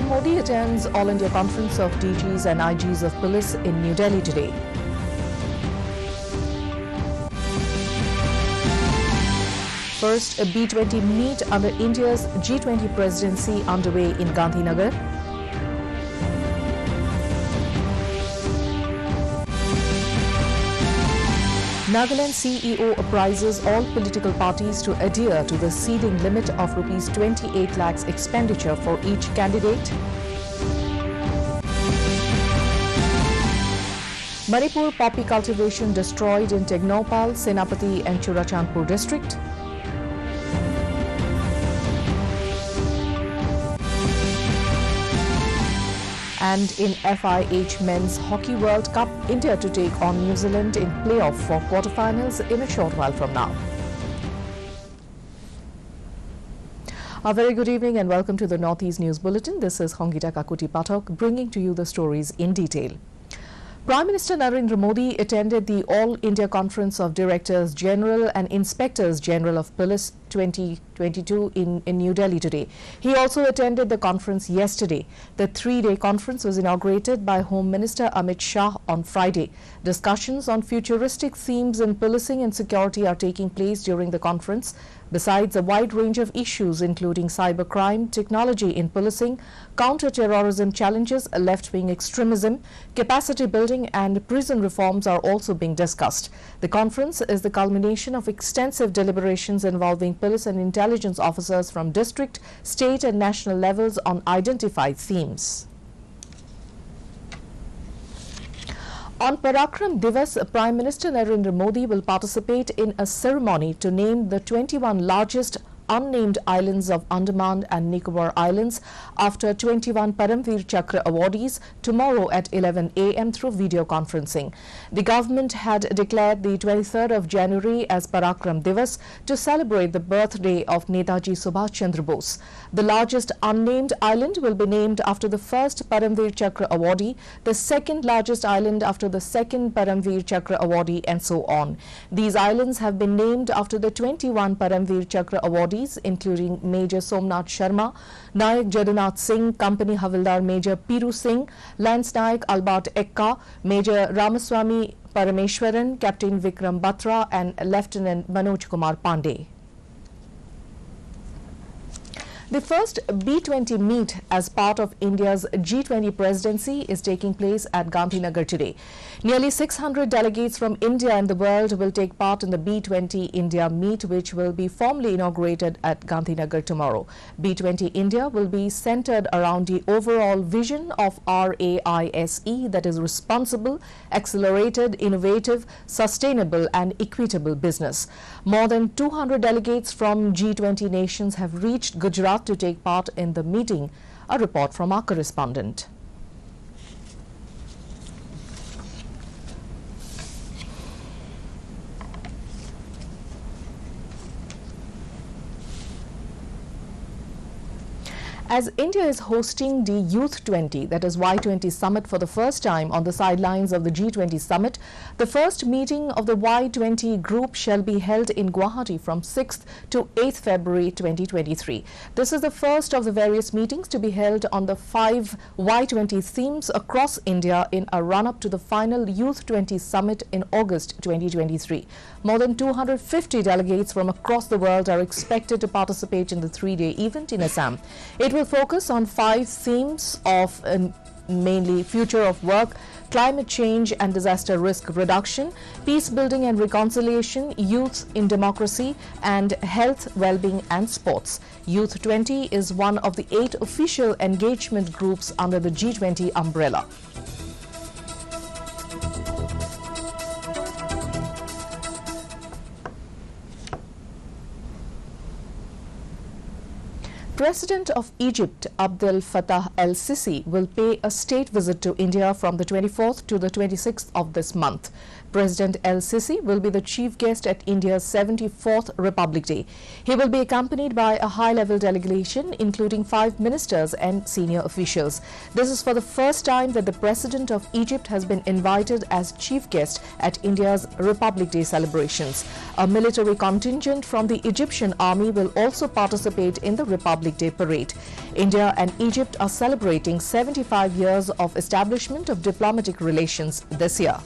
PM Modi attends All India Conference of DGs and IGs of Police in New Delhi today. First, a B20 meet under India's G20 presidency underway in Gandhinagar. Nagaland CEO apprises all political parties to adhere to the ceiling limit of Rs 28 lakhs expenditure for each candidate. Manipur poppy cultivation destroyed in Tegnopal, Senapati and Churachandpur district. And in FIH Men's Hockey World Cup, India to take on New Zealand in playoff for quarterfinals in a short while from now. A very good evening and welcome to the Northeast News Bulletin. This is Hongita Kakuti Pathak bringing to you the stories in detail. Prime Minister Narendra Modi attended the All India Conference of Directors General and Inspectors General of Police 2022 in New Delhi today. He also attended the conference yesterday. The three-day conference was inaugurated by Home Minister Amit Shah on Friday. Discussions on futuristic themes in policing and security are taking place during the conference. Besides a wide range of issues including cybercrime, technology in policing, counter-terrorism challenges, left-wing extremism, capacity building and prison reforms are also being discussed. The conference is the culmination of extensive deliberations involving police and intelligence officers from district, state and national levels on identified themes. On Parakram Divas, Prime Minister Narendra Modi will participate in a ceremony to name the 21 largest unnamed islands of Andaman and Nicobar Islands after 21 Paramveer Chakra awardees tomorrow at 11 a.m. through video conferencing. The government had declared the 23rd of January as Parakram Divas to celebrate the birthday of Netaji Subhash Chandra Bose. The largest unnamed island will be named after the first Paramveer Chakra awardee, the second largest island after the second Paramveer Chakra awardee, and so on. These islands have been named after the 21 Paramveer Chakra awardees, including Major Somnath Sharma, Nayak Jagannath Singh, Company Havildar Major Piru Singh, Lance Nayak Albert Ekka, Major Ramaswamy Parameshwaran, Captain Vikram Batra and Lieutenant Manoj Kumar Pandey. The first B20 meet as part of India's G20 presidency is taking place at Gandhinagar today. Nearly 600 delegates from India and the world will take part in the B20 India meet, which will be formally inaugurated at Gandhinagar tomorrow. B20 India will be centered around the overall vision of RAISE, that is responsible, accelerated, innovative, sustainable and equitable business. More than 200 delegates from G20 nations have reached Gujarat to take part in the meeting. A report from our correspondent. As India is hosting the Youth 20, that is Y20 summit for the first time on the sidelines of the G20 summit, the first meeting of the Y20 group shall be held in Guwahati from 6th to 8th February 2023. This is the first of the various meetings to be held on the 5 Y20 themes across India in a run-up to the final Youth 20 summit in August 2023. More than 250 delegates from across the world are expected to participate in the three-day event in Assam. It will focus on 5 themes of mainly future of work, climate change and disaster risk reduction, peace building and reconciliation, youth in democracy and health, well-being and sports. Youth 20 is one of the 8 official engagement groups under the G20 umbrella. President of Egypt Abdel Fattah el-Sisi will pay a state visit to India from the 24th to the 26th of this month. President el-Sisi will be the chief guest at India's 74th Republic Day. He will be accompanied by a high-level delegation including 5 ministers and senior officials. This is for the first time that the President of Egypt has been invited as chief guest at India's Republic Day celebrations. A military contingent from the Egyptian army will also participate in the Republic Republic Day parade. India and Egypt are celebrating 75 years of establishment of diplomatic relations this year.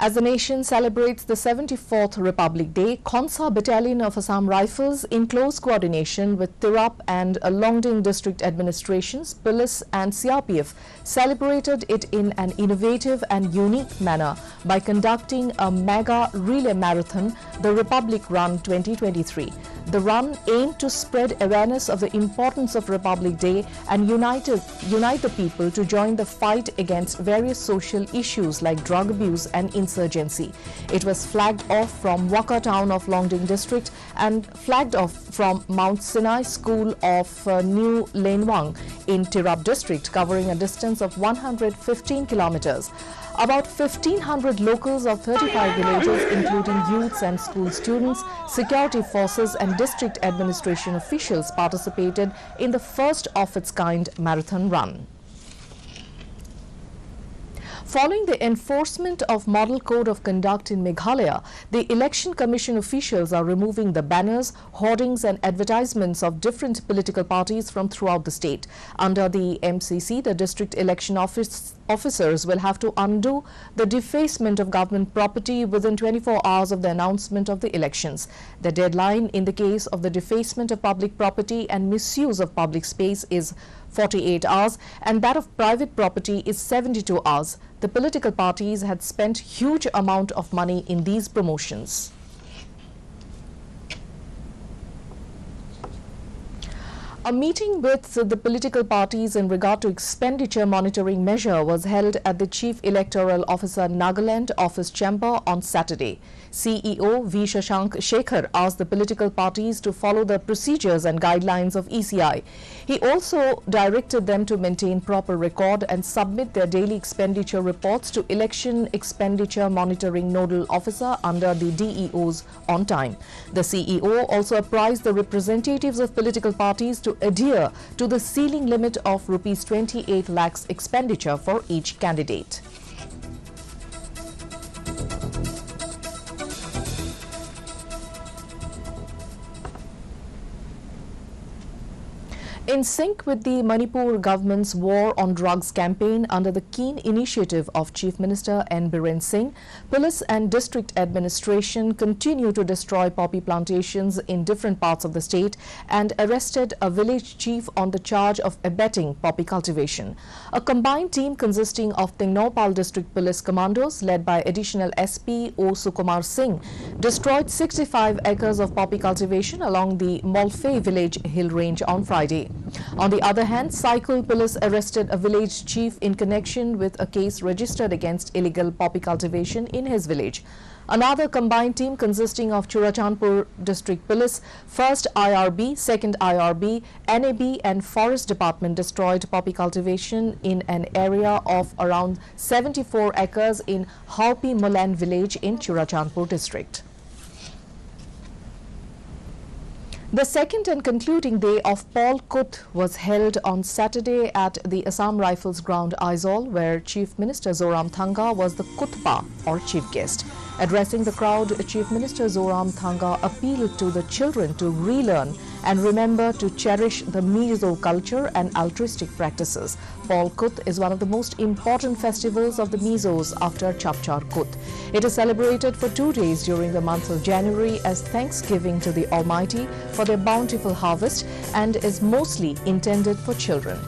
As the nation celebrates the 74th Republic Day, Khonsa Battalion of Assam Rifles, in close coordination with Tirap and Longding District Administrations, Police and CRPF, celebrated it in an innovative and unique manner by conducting a mega relay marathon, the Republic Run 2023. The run aimed to spread awareness of the importance of Republic Day and unite the people to join the fight against various social issues like drug abuse and insurgency. It was flagged off from Waka town of Longding district and flagged off from Mount Sinai School of New Lenwang in Tirap district, covering a distance of 115 kilometers. About 1,500 locals of 35 villages, including youths and school students, security forces and district administration officials participated in the first of its kind marathon run. Following the enforcement of Model Code of Conduct in Meghalaya, the Election Commission officials are removing the banners, hoardings and advertisements of different political parties from throughout the state. Under the MCC, the district election officers will have to undo the defacement of government property within 24 hours of the announcement of the elections. The deadline in the case of the defacement of public property and misuse of public space is 48 hours and that of private property is 72 hours. The political parties had spent huge amount of money in these promotions. A meeting with the political parties in regard to expenditure monitoring measure was held at the Chief Electoral Officer Nagaland Office Chamber on Saturday. CEO V. Shashank Shekhar asked the political parties to follow the procedures and guidelines of ECI. He also directed them to maintain proper record and submit their daily expenditure reports to Election Expenditure Monitoring Nodal Officer under the DEOs on time. The CEO also apprised the representatives of political parties to adhere to the ceiling limit of Rs 28 lakhs expenditure for each candidate. In sync with the Manipur government's War on Drugs campaign under the keen initiative of Chief Minister N. Biren Singh, police and district administration continue to destroy poppy plantations in different parts of the state and arrested a village chief on the charge of abetting poppy cultivation. A combined team consisting of Tingnopal district police commandos led by additional SP O. Sukumar Singh destroyed 65 acres of poppy cultivation along the Molfe village hill range on Friday. On the other hand, Cycle police arrested a village chief in connection with a case registered against illegal poppy cultivation in his village. Another combined team consisting of Churachandpur District Police, 1st IRB, 2nd IRB, NAB and Forest Department destroyed poppy cultivation in an area of around 74 acres in Haupi Molan village in Churachandpur district. The second and concluding day of Paul Kut was held on Saturday at the Assam Rifles Ground Aizawl, where Chief Minister Zoramthanga was the Kutpa or chief guest. Addressing the crowd, Chief Minister Zoramthanga appealed to the children to relearn and remember to cherish the Mizo culture and altruistic practices. Paul Kut is one of the most important festivals of the Mizos after Chapchar Kut. It is celebrated for 2 days during the month of January as thanksgiving to the Almighty for their bountiful harvest and is mostly intended for children.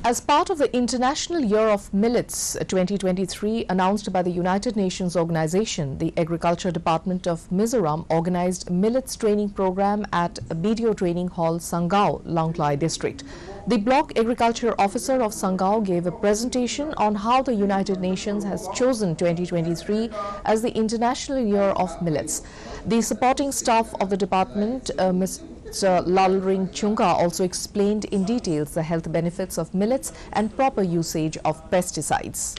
As part of the International Year of Millets 2023 announced by the United Nations Organization, the Agriculture Department of Mizoram organized Millets Training Program at BDO Training Hall, Sangao, Langklai District. The Block Agriculture Officer of Sangao gave a presentation on how the United Nations has chosen 2023 as the International Year of Millets. The supporting staff of the department, Ms. Lalring Chunga also explained in details the health benefits of millets and proper usage of pesticides.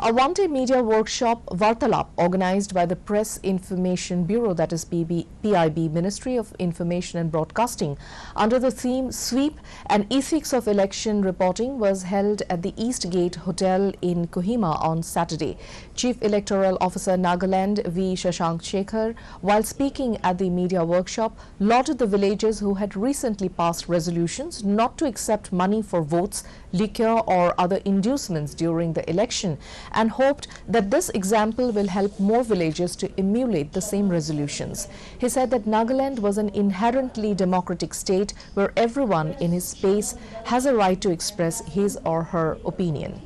A one-day media workshop, Vartalap, organized by the Press Information Bureau, that is PIB, Ministry of Information and Broadcasting, under the theme Sweep and Ethics of Election Reporting, was held at the Eastgate Hotel in Kohima on Saturday. Chief Electoral Officer Nagaland V. Shashank Shekhar, while speaking at the media workshop, lauded the villagers who had recently passed resolutions not to accept money for votes, liquor or other inducements during the election, and hoped that this example will help more villagers to emulate the same resolutions. He said that Nagaland was an inherently democratic state where everyone in his space has a right to express his or her opinion.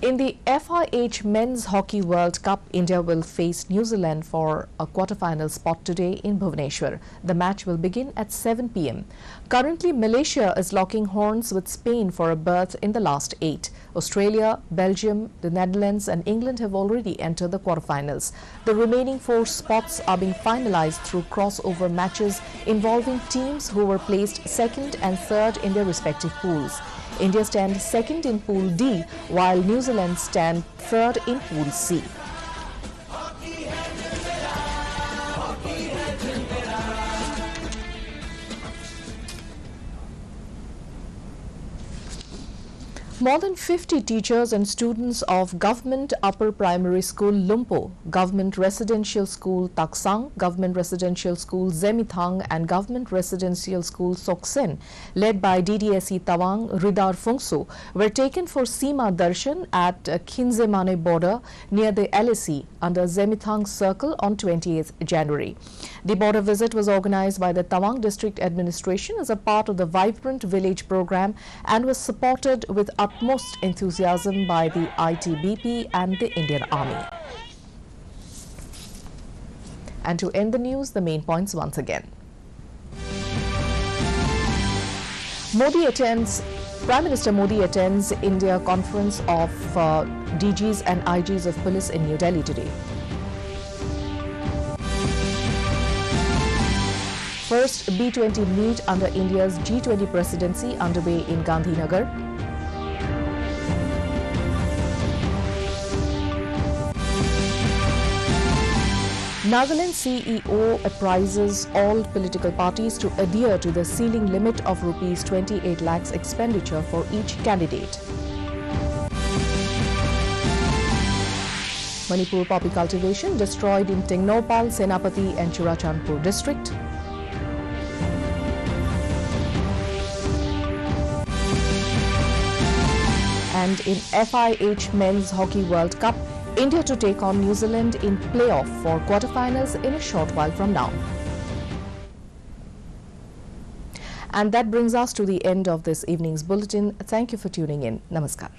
In the FIH Men's Hockey World Cup, India will face New Zealand for a quarter-final spot today in Bhubaneswar. The match will begin at 7 p.m. Currently, Malaysia is locking horns with Spain for a berth in the last 8. Australia, Belgium, the Netherlands and England have already entered the quarterfinals. The remaining 4 spots are being finalized through crossover matches involving teams who were placed second and third in their respective pools. India stands second in Pool D, while New Zealand stand third in Pool C. More than 50 teachers and students of Government Upper Primary School Lumpo, Government Residential School Taksang, Government Residential School Zemithang and Government Residential School Soksen, led by DDSE Tawang Ridar Phungsu, were taken for Sima Darshan at Khinzemane border near the LSE under Zemithang Circle on 28th January. The border visit was organized by the Tawang District Administration as a part of the Vibrant Village program and was supported with utmost enthusiasm by the ITBP and the Indian Army. And to end the news, the main points once again. Prime Minister Modi attends India Conference of DGs and IGs of Police in New Delhi today. First B20 meet under India's G20 presidency underway in Gandhinagar. Nagaland CEO apprises all political parties to adhere to the ceiling limit of Rs 28 lakhs expenditure for each candidate. Manipur poppy cultivation destroyed in Tengnopal, Senapati and Churachandpur district. And in FIH Men's Hockey World Cup, India to take on New Zealand in playoff for quarterfinals in a short while from now. And that brings us to the end of this evening's bulletin. Thank you for tuning in. Namaskar.